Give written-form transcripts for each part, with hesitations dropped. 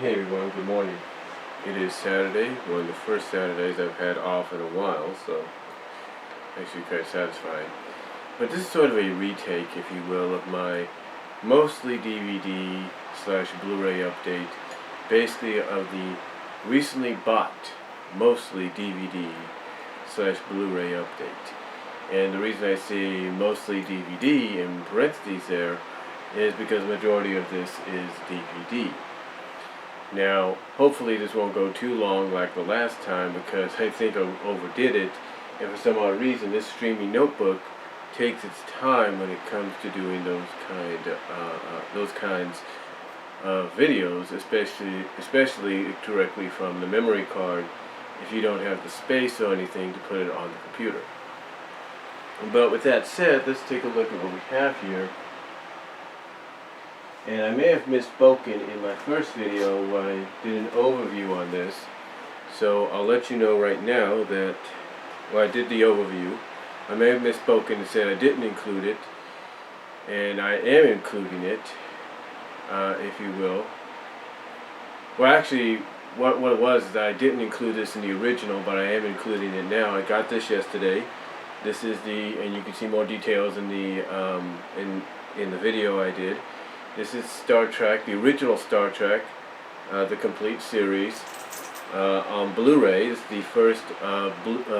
Hey everyone, good morning. It is Saturday, one of the first Saturdays I've had off in a while, so actually quite satisfying. But this is sort of a retake, if you will, of my mostly DVD slash Blu-ray update, basically of the recently bought, mostly DVD slash Blu-ray update. And the reason I say mostly DVD in parentheses there is because the majority of this is DVD. Now, hopefully this won't go too long like the last time because I think I overdid it, and for some odd reason this streaming notebook takes its time when it comes to doing those kinds of videos, especially directly from the memory card if you don't have the space or anything to put it on the computer. But with that said, let's take a look at what we have here. And I may have misspoken in my first video when I did an overview on this. So I'll let you know right now that, well, I did the overview. I may have misspoken and said I didn't include it. And I am including it, if you will. Well, actually, what it was is that I didn't include this in the original, but I am including it now. I got this yesterday. This is and you can see more details in the video I did. This is Star Trek, the original Star Trek, the complete series on Blu-ray. It's the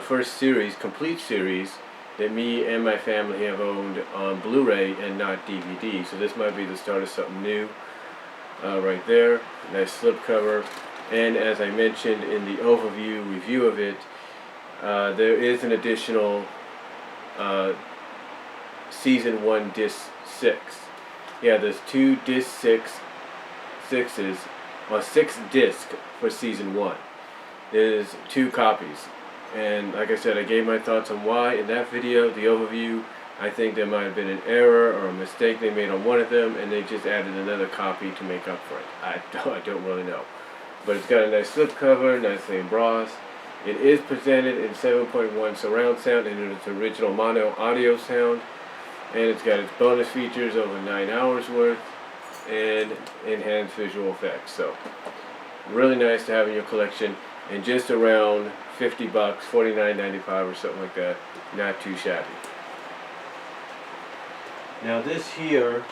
first series, complete series, that me and my family have owned on Blu-ray and not DVD. So this might be the start of something new. Right there, nice slipcover. And as I mentioned in the overview review of it, there is an additional Season 1 Disc 6. Yeah, there's 2 disc 6 disc for Season 1. There's 2 copies. And like I said, I gave my thoughts on why in that video, the overview. I think there might have been an error or a mistake they made on one of them, and they just added another copy to make up for it. I don't really know. But it's got a nice slipcover, nicely embossed. It is presented in 7.1 surround sound and its original mono audio sound. And it's got its bonus features over 9 hours worth and enhanced visual effects. So really nice to have in your collection, and just around $50, $49.95 or something like that. Not too shabby. Now this here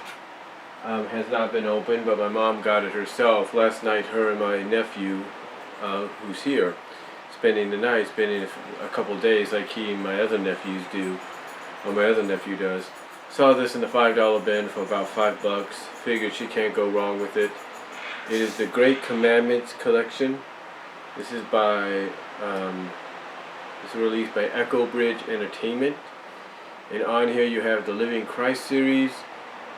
has not been opened, but my mom got it herself last night. Her and my nephew, who's here, spending the night, spending a couple days like he and my other nephews do, or my other nephew does. Saw this in the $5 bin for about $5. Figured she can't go wrong with it. It is the Great Commandments collection. This is it's released by Echo Bridge Entertainment. And on here you have the Living Christ series.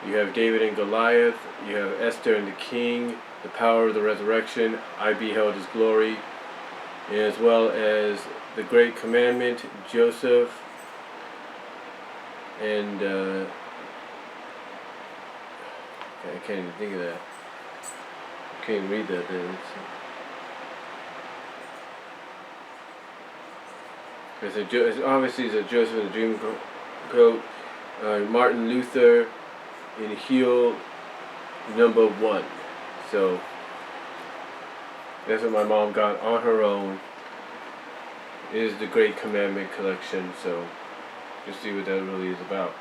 You have David and Goliath. You have Esther and the King, The Power of the Resurrection, I Beheld His Glory, as well as the Great Commandment, Joseph, and I can't even think of that. I can't even read that there. Obviously it's a Joseph and the Dreamcoat, Martin Luther in Heel #1. So that's what my mom got on her own. It is the Great Commandment collection, so just see what that really is about.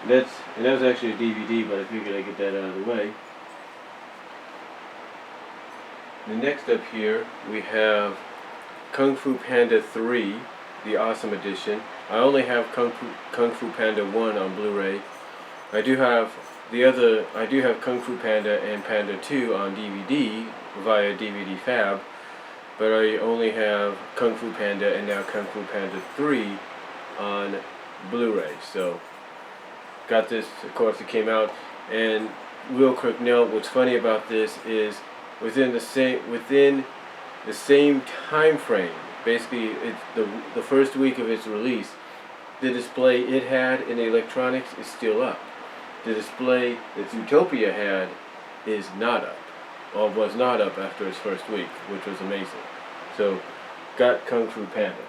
That was actually a DVD, but I figured I'd get that out of the way. The next up here we have Kung Fu Panda 3, the Awesome Edition. I only have Kung Fu Panda 1 on Blu-ray. I do have Kung Fu Panda and Panda 2 on DVD via DVD Fab. But I only have Kung Fu Panda and now Kung Fu Panda 3 on Blu-ray. So, got this, of course it came out. And real quick note, what's funny about this is within the same time frame, basically it's the first week of its release, the display it had in the electronics is still up. The display that Zootopia had is not up, or was not up after its first week, which was amazing. So, got Kung Fu Panda.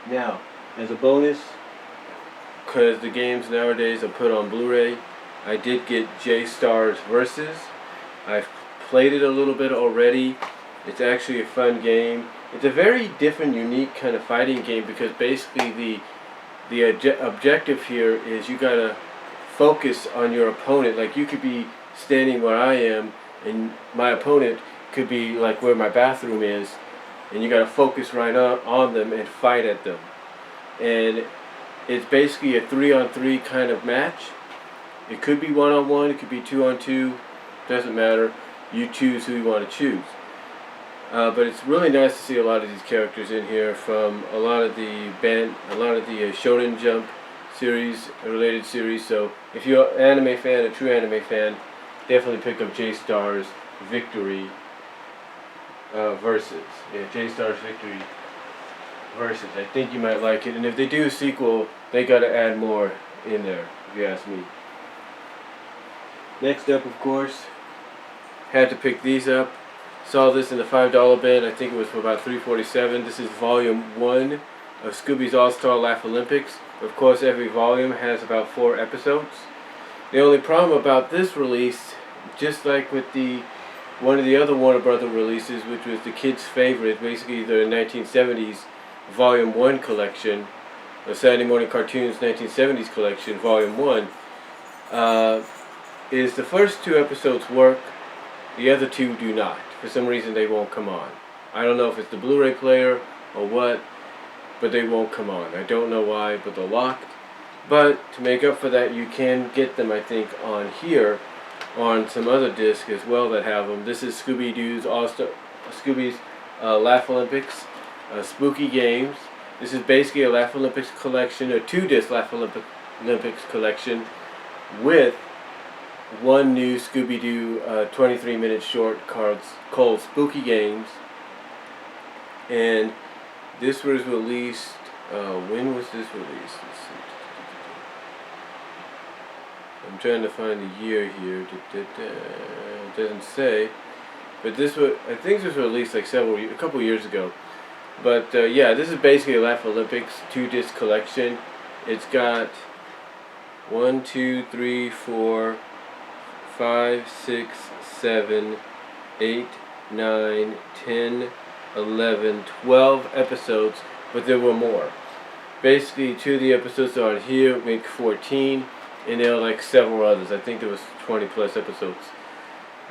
Now, as a bonus, because the games nowadays are put on Blu-ray. I did get J-Stars Versus. I've played it a little bit already. It's actually a fun game. It's a very different, unique kind of fighting game because basically the objective here is you gotta focus on your opponent. Like you could be standing where I am, and my opponent could be like where my bathroom is, and you gotta focus right on them and fight at them. And it's basically a 3-on-3 kind of match. It could be 1-on-1, it could be 2-on-2, doesn't matter. You choose who you want to choose. But it's really nice to see a lot of these characters in here from a lot of the Shonen Jump series, related series. So if you're an anime fan, a true anime fan, definitely pick up J-Stars Victory Versus. Yeah, J-Stars Victory Versus. I think you might like it. And if they do a sequel, they gotta add more in there, if you ask me. Next up, of course, had to pick these up. Saw this in the $5 bin. I think it was for about $3.47. This is volume 1 of Scooby's All-Star Laff-A-Lympics. Of course, every volume has about 4 episodes. The only problem about this release, just like with one of the other Warner Brothers releases, which was the kids' favorite, basically the 1970s Volume 1 collection, the Saturday Morning Cartoons 1970s collection, Volume 1, is the first 2 episodes work, the other 2 do not. For some reason they won't come on. I don't know if it's the Blu-ray player or what, but they won't come on. I don't know why, but they're locked. But to make up for that, you can get them, I think, on here, on some other discs as well that have them. This is Scooby's Laff-A-Lympics, Spooky Games. This is basically a Laff-A-Lympics collection, a 2-disc Laff-A-Lympics collection with one new Scooby-Doo 23-minute short called Spooky Games. And this was released, when was this released? Let's see. I'm trying to find the year here. It doesn't say. But this was, I think this was released like a couple years ago. But yeah, this is basically a Laff-A-Lympics 2-disc collection. It's got 1, 2, 3, 4, 5, 6, 7, 8, 9, 10, 11, 12 episodes, but there were more. Basically, 2 of the episodes are on here, make 14, and there are like several others. I think there was 20 plus episodes.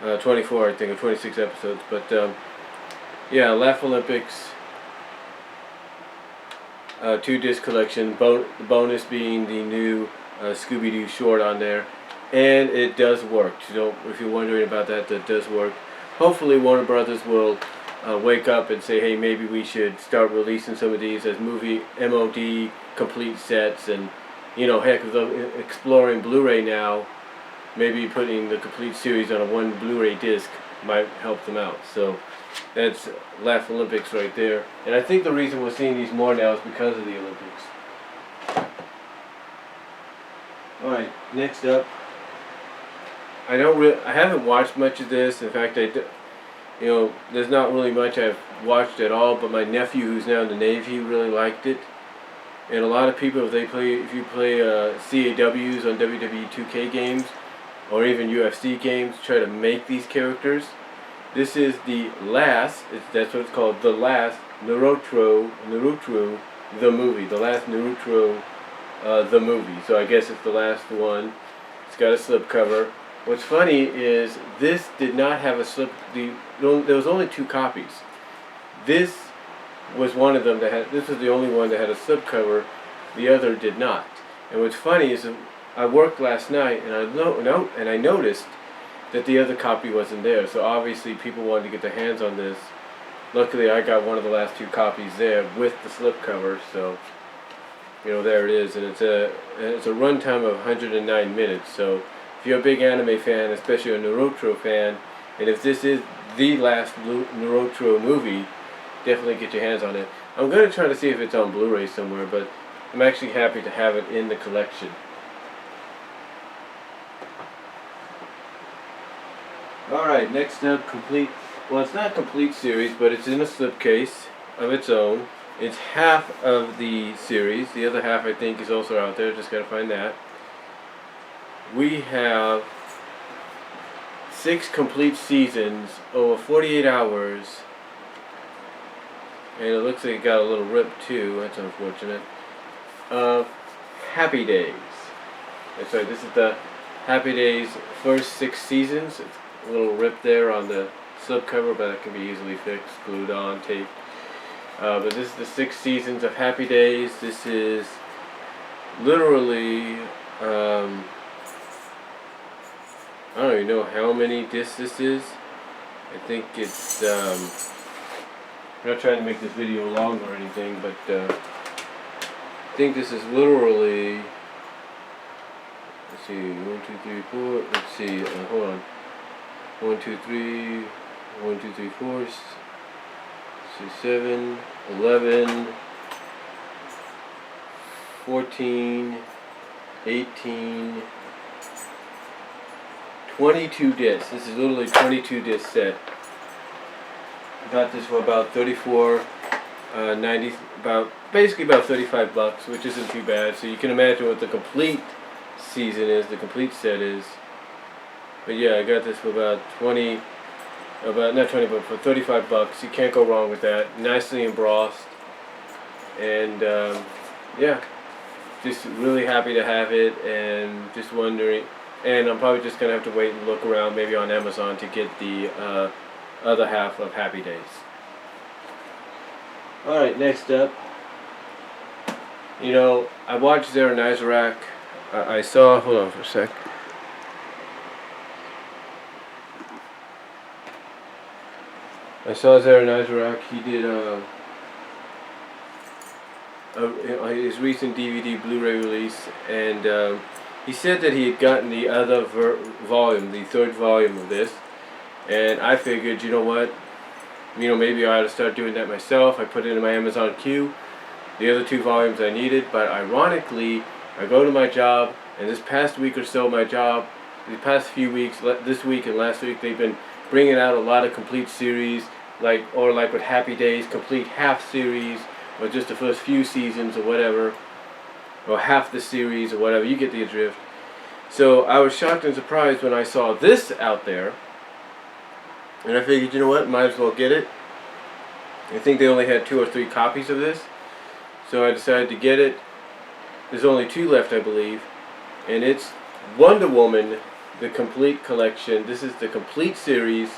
24, I think, or 26 episodes. But yeah, Laff-A-Lympics 2-disc collection, the bonus being the new Scooby-Doo short on there. And it does work. So if you're wondering about that, that does work. Hopefully Warner Brothers will wake up and say, hey, maybe we should start releasing some of these as movie MOD complete sets. And, you know, heck, if they're exploring Blu-ray now, maybe putting the complete series on a 1 Blu-ray disc might help them out. So that's Laff-A-Lympics right there. And I think the reason we're seeing these more now is because of the Olympics. Alright, next up. I haven't watched much of this. In fact, there's not really much I've watched at all. But my nephew, who's now in the Navy, really liked it. And a lot of people, if you play CAWs on WWE 2K games, or even UFC games, try to make these characters. This is the last. That's what it's called. The last Naruto the movie. The last Naruto the movie. So I guess it's the last one. It's got a slipcover. What's funny is this did not have a slip. There was only 2 copies. This was one of them that had. This was the only one that had a slipcover. The other did not. And what's funny is I worked last night and I noticed that the other copy wasn't there. So obviously people wanted to get their hands on this. Luckily I got one of the last 2 copies there with the slipcover. So there it is, and it's a runtime of 109 minutes. So if you're a big anime fan, especially a Naruto fan, and if this is the last Naruto movie, definitely get your hands on it. I'm going to try to see if it's on Blu-ray somewhere, but I'm actually happy to have it in the collection. Alright, next up, well, it's not a complete series, but it's in a slipcase of its own. It's half of the series. The other half, I think, is also out there. Just gotta find that. We have 6 complete seasons over 48 hours. And it looks like it got a little rip too. That's unfortunate. Happy Days. That's right. This is the Happy Days first 6 seasons. It's a little rip there on the slipcover, but it can be easily fixed, glued on, taped. But this is the 6 seasons of Happy Days. This is literally, I don't even know how many discs this is. I think it's, I'm not trying to make this video long or anything, but I think this is literally, let's see, 1, 2, 3, 4, let's see, hold on, 1, 2, 3, 1, 2, 3, 4, 6, 7, 11, 14, 18, 22 discs. This is literally 22 disc set. Got this for about $34.90, basically about $35, which isn't too bad. So you can imagine what the complete season is, the complete set is. But yeah, I got this for about not 20, but for $35. You can't go wrong with that. Nicely embossed, and yeah, just really happy to have it, and just wondering. And I'm probably just gonna have to wait and look around, maybe on Amazon, to get the other half of Happy Days. Alright, next up. You know, I watched Zara Nizarak. I saw, hold on for a sec. I saw Zara Nizarak. He did his recent DVD Blu-ray release, and he said that he had gotten the other volume, the 3rd volume of this, and I figured, you know what, maybe I ought to start doing that myself. I put it in my Amazon queue, the other 2 volumes I needed, but ironically, I go to my job, and this past week or so, my job, the past few weeks, this week and last week, they've been bringing out a lot of complete series, like with Happy Days, complete half series, or just the first few seasons or whatever, or half the series or whatever. You get the drift. So I was shocked and surprised when I saw this out there, and I figured, you know what, might as well get it. I think they only had 2 or 3 copies of this, so I decided to get it. There's only 2 left, I believe, and it's Wonder Woman, the complete collection. This is the complete series.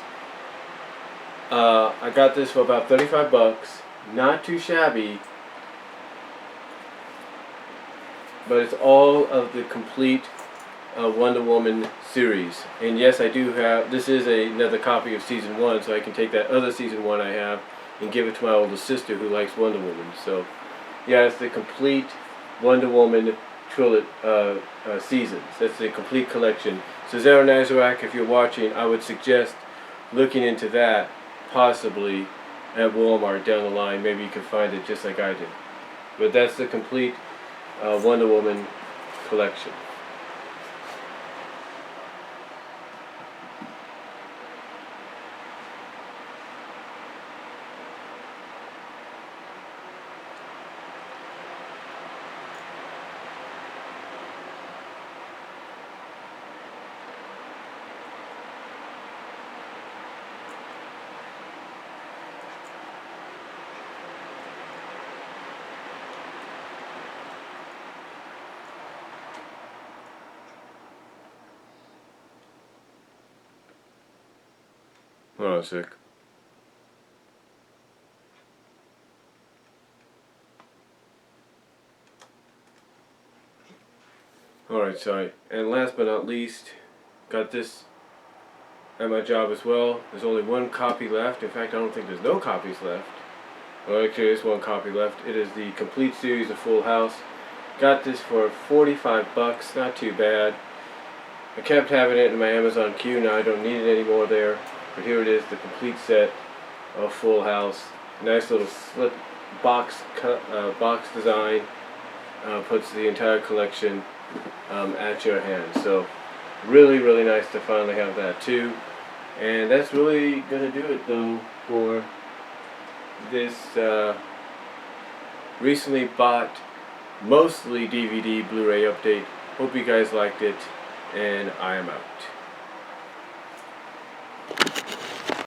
I got this for about $35, not too shabby, but it's all of the complete Wonder Woman series. And yes, I do have, this is another copy of season 1, so I can take that other season 1 I have and give it to my older sister who likes Wonder Woman. So yeah, it's the complete Wonder Woman trilogy seasons. That's the complete collection. So Zara Nizarak, if you're watching, I would suggest looking into that, possibly at Walmart down the line. Maybe you can find it just like I did. But that's the complete Wonder Woman collection. Hold on a sec. Alright, sorry. And last but not least, got this at my job as well. There's only 1 copy left. In fact, I don't think there's no copies left. Well, actually, there's 1 copy left. It is the complete series of Full House. Got this for $45, not too bad. I kept having it in my Amazon queue. Now I don't need it anymore there. But here it is, the complete set of Full House. Nice little slip box design. Puts the entire collection at your hand. So really, really nice to finally have that too. And that's really gonna do it though for this recently bought mostly DVD Blu-ray update. Hope you guys liked it, and I am out.